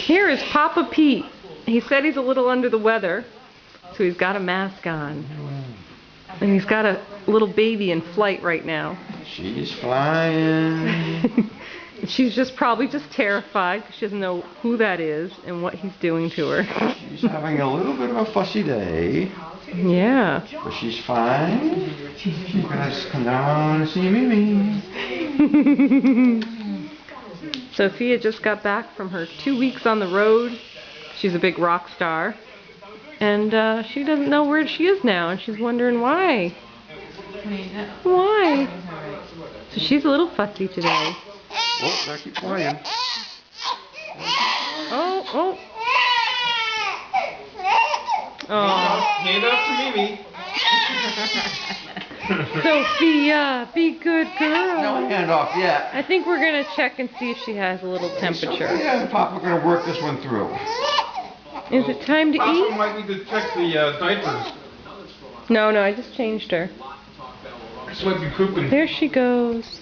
Here is Papa Pete. He said he's a little under the weather, so he's got a mask on. And he's got a little baby in flight right now. She's flying. She's probably just terrified because she doesn't know who that is and what he's doing to her. She's having a little bit of a fussy day. Yeah. But she's fine. She's gonna come down and see Mimi. Sophia just got back from her 2 weeks on the road. She's a big rock star. And she doesn't know where she is now, and she's wondering why. Why? So she's a little fussy today. Oh, gotta keep playing. Oh, oh. Oh. Hand up to Mimi. Sophia, be good girl. No hand off yet. I think we're going to check and see if she has a little temperature. Sophia and Papa are gonna work this one through. Is it time to Papa eat? might need to check the diapers. No, I just changed her. She might be pooping. There she goes.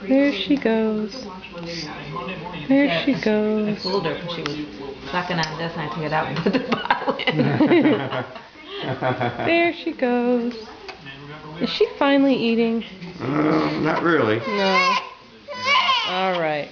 There she goes. There she goes. I fooled her because she was sucking on this and I took it out and put the bottle in. There she goes. Is she finally eating? Not really. No. All right.